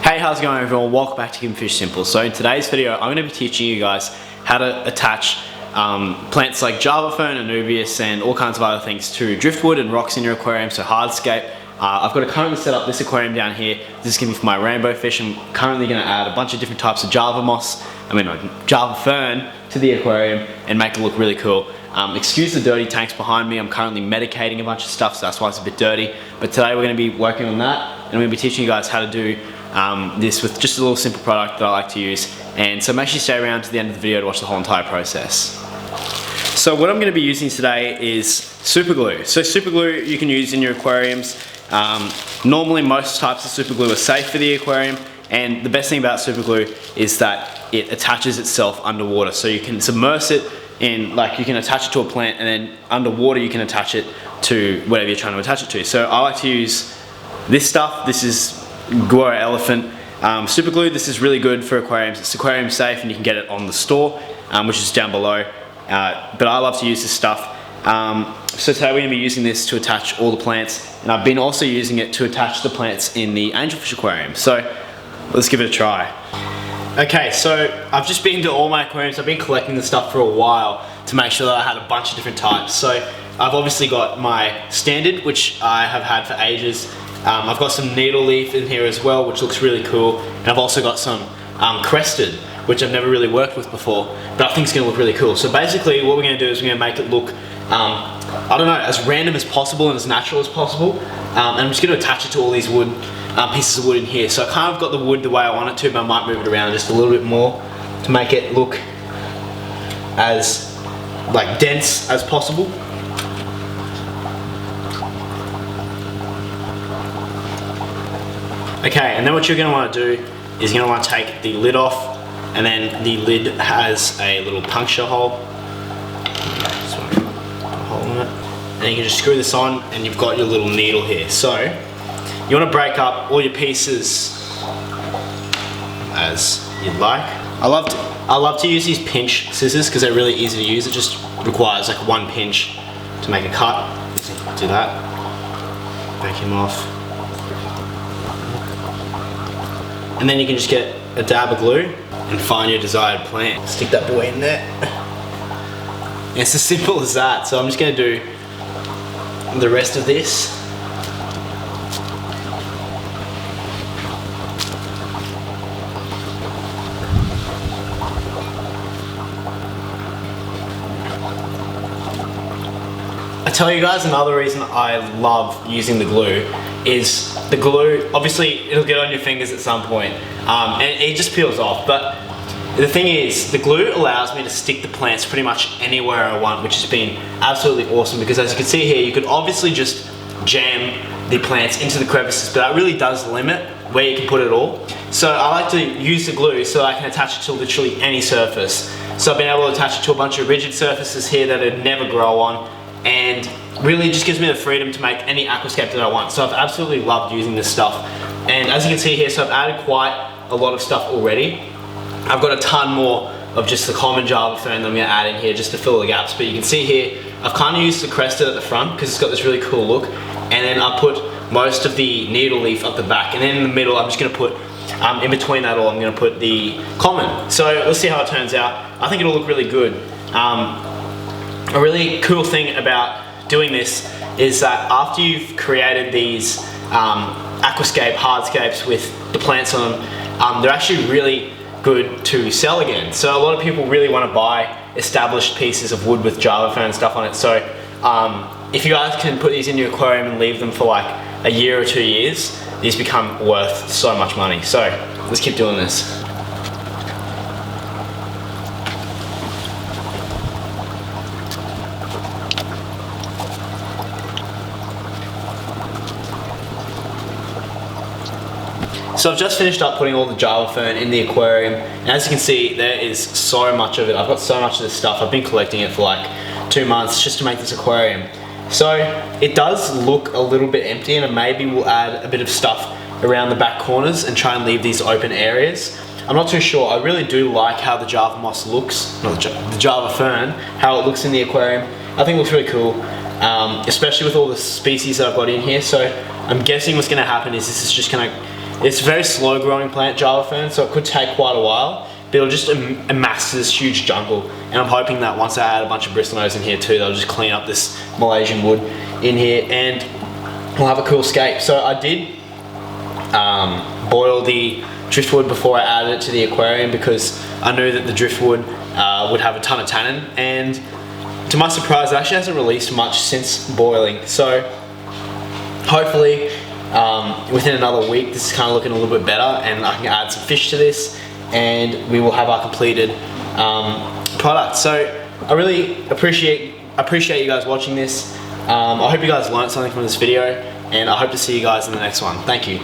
Hey, how's it going everyone? Welcome back to Keeping Fish Simple. So in today's video, I'm going to be teaching you guys how to attach plants like Java fern, Anubias, and all kinds of other things to driftwood and rocks in your aquarium, so hardscape. I've got to currently set up this aquarium down here. This is going to be for my rainbow fish. I'm currently going to add a bunch of different types of Java fern to the aquarium and make it look really cool. Excuse the dirty tanks behind me. I'm currently medicating a bunch of stuff, so that's why it's a bit dirty. But today we're going to be working on that, and I'm going to be teaching you guys how to do this with just a little simple product that I like to use. And so make sure you stay around to the end of the video to watch the whole entire process. So what I'm going to be using today is super glue. So super glue you can use in your aquariums. Normally most types of super glue are safe for the aquarium, and the best thing about super glue is that it attaches itself underwater. So you can submerge it in, like you can attach it to a plant, and then underwater you can attach it to whatever you're trying to attach it to. So I like to use this stuff. This is Guar Elephant super glue. This is really good for aquariums. It's aquarium safe and you can get it on the store, which is down below. But I love to use this stuff. So today we're going to be using this to attach all the plants, and I've been also using it to attach the plants in the angelfish aquarium. So let's give it a try. Okay, so I've just been to all my aquariums. I've been collecting the stuff for a while to make sure that I had a bunch of different types. So I've obviously got my standard, which I have had for ages. I've got some needle leaf in here as well, which looks really cool. And I've also got some crested, which I've never really worked with before, but I think it's going to look really cool. So basically what we're going to do is we're going to make it look, I don't know, as random as possible and as natural as possible. And I'm just going to attach it to all these wood pieces of wood in here. So I kind of got the wood the way I want it to, but I might move it around just a little bit more to make it look as dense as possible. Okay, and then what you're going to want to do is you're going to want to take the lid off, and then the lid has a little puncture hole. Just want to put a hole in it. And you can just screw this on, and you've got your little needle here. So you want to break up all your pieces as you'd like. I love to use these pinch scissors because they're really easy to use. It just requires like one pinch to make a cut. Do that. Break him off. And then you can just get a dab of glue and find your desired plant. Stick that boy in there. It's as simple as that. So I'm just going to do the rest of this. I tell you guys, another reason I love using the glue is the glue, obviously it'll get on your fingers at some point, and it just peels off, but the thing is, the glue allows me to stick the plants pretty much anywhere I want, which has been absolutely awesome, because as you can see here, you could obviously just jam the plants into the crevices, but that really does limit where you can put it all. So I like to use the glue so I can attach it to literally any surface. So I've been able to attach it to a bunch of rigid surfaces here that it'd never grow on, and really just gives me the freedom to make any aquascape that I want. So I've absolutely loved using this stuff. And as you can see here, so I've added quite a lot of stuff already. I've got a ton more of just the common Java fern that I'm going to add in here just to fill the gaps. But you can see here, I've kind of used the crested at the front because it's got this really cool look. And then I put most of the needle leaf up the back. And then in the middle, I'm just going to put, in between that all, I'm going to put the common. So let's see how it turns out. I think it'll look really good. A really cool thing about doing this is that after you've created these aquascape hardscapes with the plants on them, they're actually really good to sell again. So a lot of people really want to buy established pieces of wood with Java fern stuff on it. So if you guys can put these in your aquarium and leave them for like a year or 2 years, these become worth so much money. So let's keep doing this. So I've just finished up putting all the Java fern in the aquarium, and as you can see, there is so much of it. I've got so much of this stuff. I've been collecting it for like 2 months just to make this aquarium. So it does look a little bit empty, and maybe we'll add a bit of stuff around the back corners and try and leave these open areas. I'm not too sure. I really do like how the Java moss looks, not the Java fern, how it looks in the aquarium. I think it looks really cool. especially with all the species that I've got in here. So I'm guessing what's going to happen is this is just going to It's a very slow growing plant, Java fern, so it could take quite a while, but it'll just amass this huge jungle. And I'm hoping that once I add a bunch of bristlenose in here too, they'll just clean up this Malaysian wood in here and we'll have a cool scape. So I did boil the driftwood before I added it to the aquarium because I knew that the driftwood would have a ton of tannin, and to my surprise it actually hasn't released much since boiling. So hopefully within another week this is kind of looking a little bit better and I can add some fish to this and we will have our completed product. So I really appreciate you guys watching this. I hope you guys learned something from this video and I hope to see you guys in the next one. Thank you.